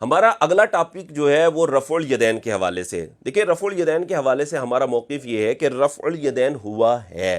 ہمارا اگلا ٹاپک جو ہے وہ رفع الیدین کے حوالے سے. دیکھیں رفع الیدین کے حوالے سے ہمارا موقف یہ ہے کہ رفع الیدین ہوا ہے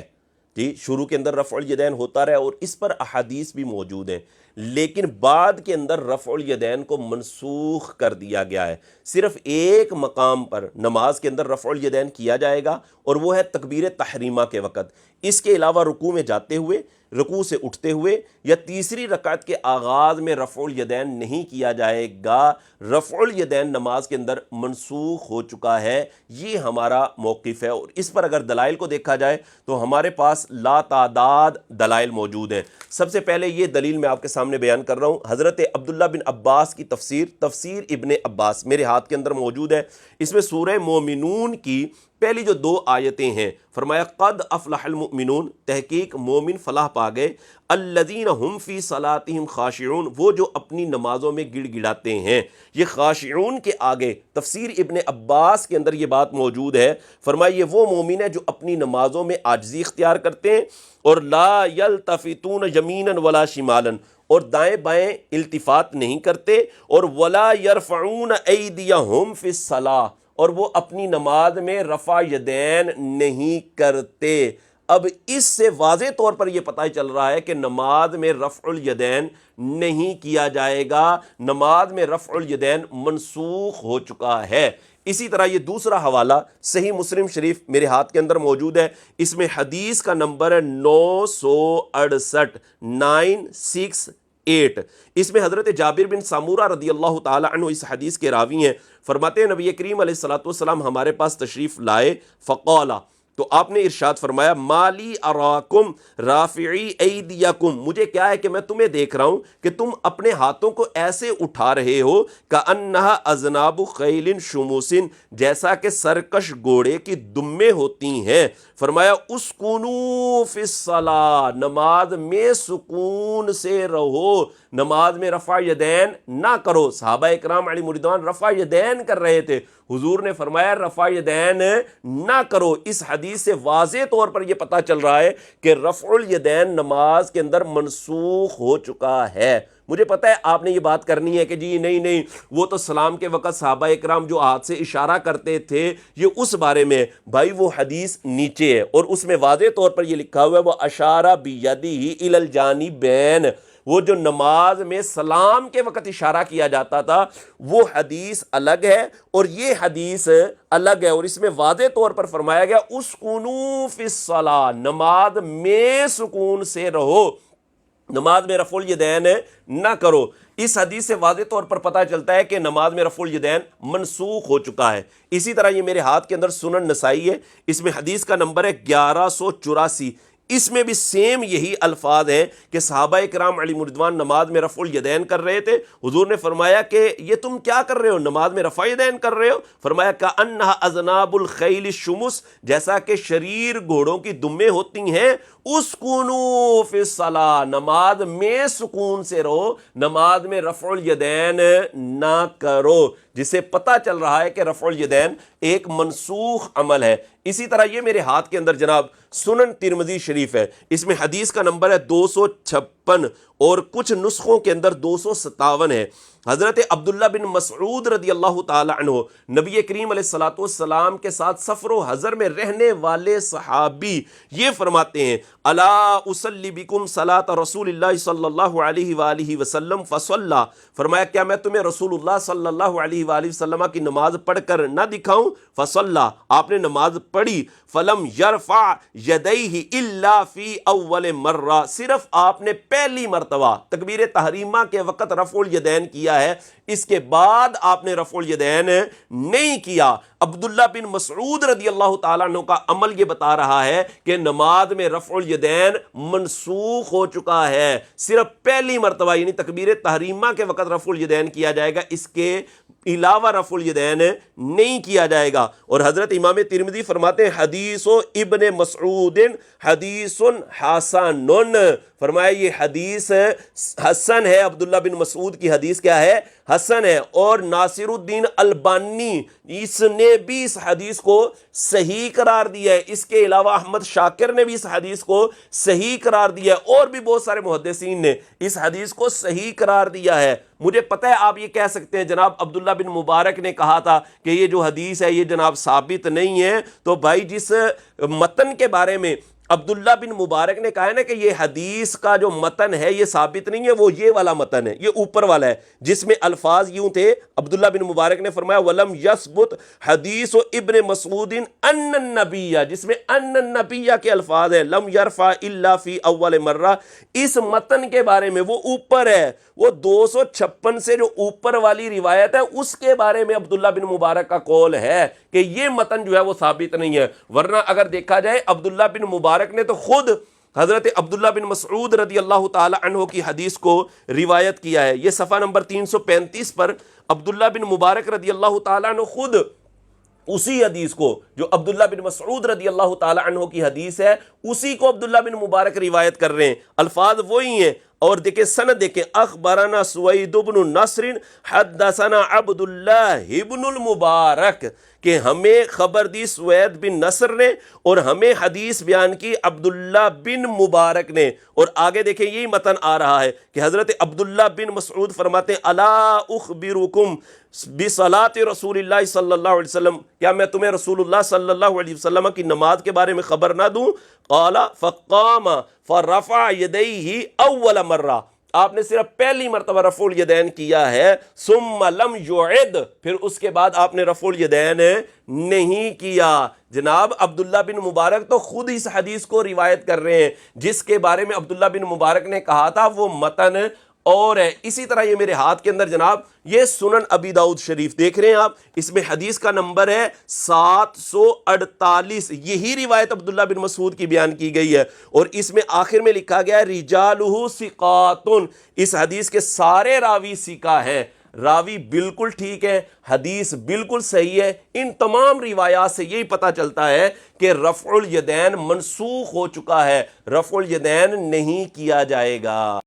جی، شروع کے اندر رفع الیدین ہوتا رہا اور اس پر احادیث بھی موجود ہیں، لیکن بعد کے اندر رفع الیدین کو منسوخ کر دیا گیا ہے. صرف ایک مقام پر نماز کے اندر رفع الیدین کیا جائے گا اور وہ ہے تکبیر تحریمہ کے وقت. اس کے علاوہ رکوع میں جاتے ہوئے، رکوع سے اٹھتے ہوئے یا تیسری رکعت کے آغاز میں رفع الیدین نہیں کیا جائے گا. رفع الیدین نماز کے اندر منسوخ ہو چکا ہے، یہ ہمارا موقف ہے. اور اس پر اگر دلائل کو دیکھا جائے تو ہمارے پاس لا تعداد دلائل موجود ہیں. سب سے پہلے یہ دلیل میں آپ کے سامنے بیان کر رہا ہوں، حضرت عبداللہ بن عباس کی تفسیر ابن عباس میرے ہاتھ کے اندر موجود ہے. اس میں سورہ مومنون کی پہلی جو 2 آیتیں ہیں، فرمایا قد افلح المؤمنون، تحقیق مومن فلاح پا گئے، الذین هم فی صلاتہم خاشعون، وہ جو اپنی نمازوں میں گڑ گڑاتے ہیں. یہ خاشعون کے آگے تفسیر ابن عباس کے اندر یہ بات موجود ہے، فرمایا یہ وہ مومن ہے جو اپنی نمازوں میں عاجزی اختیار کرتے ہیں اور لا یلتفتون یمینا ولا شمالا، اور دائیں بائیں التفات نہیں کرتے، اور ولا یرفعون ایدیہم فی الصلاۃ، اور وہ اپنی نماز میں رفع یدین نہیں کرتے. اب اس سے واضح طور پر یہ پتہ چل رہا ہے کہ نماز میں رفع الیدین نہیں کیا جائے گا، نماز میں رفع الیدین منسوخ ہو چکا ہے. اسی طرح یہ دوسرا حوالہ صحیح مسلم شریف میرے ہاتھ کے اندر موجود ہے، اس میں حدیث کا نمبر ہے 968 968. اس میں حضرت جابر بن سامورہ رضی اللہ تعالی عنہ اس حدیث کے راوی ہیں، فرماتے ہیں نبی کریم علیہ الصلوۃ والسلام ہمارے پاس تشریف لائے، فقالا، تو آپ نے ارشاد فرمایا مالی اراکم رافعی ایدیکم، مجھے کیا ہے کہ میں تمہیں دیکھ رہا ہوں کہ تم اپنے ہاتھوں کو ایسے اٹھا رہے ہو کأنہا اذناب خیل شموس، جیسا کہ سرکش گھوڑے کی دمیں ہوتی ہیں. فرمایا اسکنوا فی الصلاۃ، نماز میں سکون سے رہو، نماز میں رفع یدین نہ کرو. صحابہ اکرام علیہم رضوان رفع یدین کر رہے تھے، حضور نے فرمایا رفع یدین نہ کرو. اس حدیث سے واضح طور پر یہ پتہ چل رہا ہے کہ رفع الیدین نماز کے اندر منسوخ ہو چکا ہے. مجھے پتہ ہے آپ نے یہ بات کرنی ہے کہ جی نہیں وہ تو سلام کے وقت صحابہ اکرام جو ہاتھ سے اشارہ کرتے تھے یہ اس بارے میں. بھائی وہ حدیث نیچے ہے اور اس میں واضح طور پر یہ لکھا ہوا ہے وہ اشارہ بیدہ الی الجانبین، وہ جو نماز میں سلام کے وقت اشارہ کیا جاتا تھا وہ حدیث الگ ہے اور یہ حدیث الگ ہے. اور اس میں واضح طور پر فرمایا گیا اسکنوا فی الصلاۃ، نماز میں سکون سے رہو، نماز میں رفع الیدین نہ کرو. اس حدیث سے واضح طور پر پتہ چلتا ہے کہ نماز میں رفع الیدین منسوخ ہو چکا ہے. اسی طرح یہ میرے ہاتھ کے اندر سنن نسائی ہے، اس میں حدیث کا نمبر ہے 1184. اس میں بھی سیم یہی الفاظ ہیں کہ صحابہ کرام علیہم رضوان نماز میں رفع الیدین کر رہے تھے. حضور نے فرمایا کہ یہ تم کیا کر رہے ہو، نماز میں رفع الیدین کر رہے ہو؟ فرمایا کأنہا اذناب الخیل الشمس، جیسا کہ شریر گھوڑوں کی دمیں ہوتی ہیں. اسکنوا فی الصلاۃ، نماز میں سکون سے رہو، نماز میں رفع الیدین نہ کرو. جس سے پتہ چل رہا ہے کہ رفع الیدین ایک منسوخ عمل ہے. اسی طرح یہ میرے ہاتھ کے اندر جناب سنن ترمذی شریف ہے، اس میں حدیث کا نمبر ہے 256 اور کچھ نسخوں کے اندر 257 ہے. حضرت عبداللہ بن مسعود رضی اللہ تعالی عنہ نبی کریم علیہ الصلوۃ والسلام کے ساتھ سفر و حضر میں رہنے والے صحابی یہ فرماتے ہیں الا اصلی بکم صلاۃ رسول اللہ صلی اللہ علیہ وآلہ وسلم فصلی، فرمایا کیا میں تمہیں رسول اللہ صلی اللہ علیہ وآلہ وسلم کی نماز پڑھ کر نہ دکھاؤں؟ فصلی، آپ نے نماز پڑھی. فلم یرفع یدیہ الا فی اول مرہ، صرف آپ نے پہلی مرتبہ تکبیر تحریمہ کے وقت رفع الیدین کیا ہے، اس کے بعد آپ نے رفع الیدین نہیں کیا. عبداللہ بن مسعود رضی اللہ تعالیٰ عنہ کا عمل یہ بتا رہا ہے کہ نماز میں رفع الیدین منسوخ ہو چکا ہے، صرف پہلی مرتبہ یعنی تکبیر تحریمہ کے وقت رفع الیدین کیا جائے گا، اس کے علاوہ رفع الیدین نہیں کیا جائے گا. اور حضرت امام ترمذی فرماتے ہیں حدیث ابن مسعود حدیث حسن، فرمایا یہ حدیث حسن ہے، عبداللہ بن مسعود کی حدیث کیا ہے؟ حسن ہے۔ اور ناصر الدین البانی اس نے بھی اس حدیث کو صحیح قرار دیا ہے، اس کے علاوہ احمد شاکر نے بھی اس حدیث کو صحیح قرار دیا ہے، اور بھی بہت سارے محدثین نے اس حدیث کو صحیح قرار دیا ہے۔ مجھے پتہ ہے آپ یہ کہہ سکتے ہیں جناب عبداللہ بن مبارک نے کہا تھا کہ یہ جو حدیث ہے یہ جناب ثابت نہیں ہے، تو بھائی جس متن کے بارے میں عبداللہ بن مبارک نے کہا ہے نا کہ یہ حدیث کا جو متن ہے یہ ثابت نہیں ہے، وہ یہ والا متن ہے، یہ اوپر والا ہے، جس میں الفاظ یوں تھے، عبداللہ بن مبارک نے فرمایا وَلَمْ يَثْبُتْ حدیث ابن مسعود ان النبی، جس میں ان النبی کے الفاظ ہیں، لم يرفع الا فی اول مرہ، اس متن کے بارے میں وہ اوپر ہے، وہ 256 سے جو اوپر والی روایت ہے اس کے بارے میں عبداللہ بن مبارک کا قول ہے کہ یہ متن جو ہے وہ ثابت نہیں ہے۔ ورنہ اگر دیکھا جائے عبداللہ بن مبارک نے تو خود حضرت عبداللہ بن مسعود رضی اللہ تعالی عنہ کی حدیث کو روایت کیا ہے۔ یہ صفحہ نمبر 335 پر عبداللہ بن مبارک رضی اللہ تعالی عنہ خود اسی حدیث کو جو عبداللہ بن مسعود رضی اللہ تعالی عنہ کی حدیث ہے اسی کو عبداللہ بن مبارک روایت کر رہے ہیں، الفاظ وہی ہیں۔ اور دیکھیں سند دیکھیں، اخبرنا سوید بن نصر حدثنا عبداللہ بن المبارک، کہ ہمیں خبر دی سوید بن نصر نے اور ہمیں حدیث بیان کی عبداللہ بن مبارک نے۔ اور آگے دیکھیں یہی متن آ رہا ہے کہ حضرت عبداللہ بن مسعود فرماتے ہیں الا اخبرکم بصلاۃ رسول اللہ صلی اللہ علیہ وسلم، کیا میں تمہیں رسول اللہ صلی اللہ علیہ وسلم کی نماز کے بارے میں خبر نہ دوں؟ قال فقام فرفع یدیہ اول مرہ، آپ نے صرف پہلی مرتبہ رفع الیدین کیا ہے، ثم لم یعد، پھر اس کے بعد آپ نے رفع الیدین نہیں کیا۔ جناب عبداللہ بن مبارک تو خود اس حدیث کو روایت کر رہے ہیں، جس کے بارے میں عبداللہ بن مبارک نے کہا تھا وہ متن اور ہے۔ اسی طرح یہ میرے ہاتھ کے اندر جناب یہ سنن ابی داؤد شریف دیکھ رہے ہیں آپ، اس میں حدیث کا نمبر ہے 748، یہی روایت عبداللہ بن مسعود کی بیان کی گئی ہے، اور اس میں آخر میں لکھا گیا ہے رجالہ ثقات، اس حدیث کے سارے راوی ثقہ ہیں، راوی بالکل ٹھیک ہے، حدیث بالکل صحیح ہے۔ ان تمام روایات سے یہی پتہ چلتا ہے کہ رفع الیدین منسوخ ہو چکا ہے، رفع الیدین نہیں کیا جائے گا۔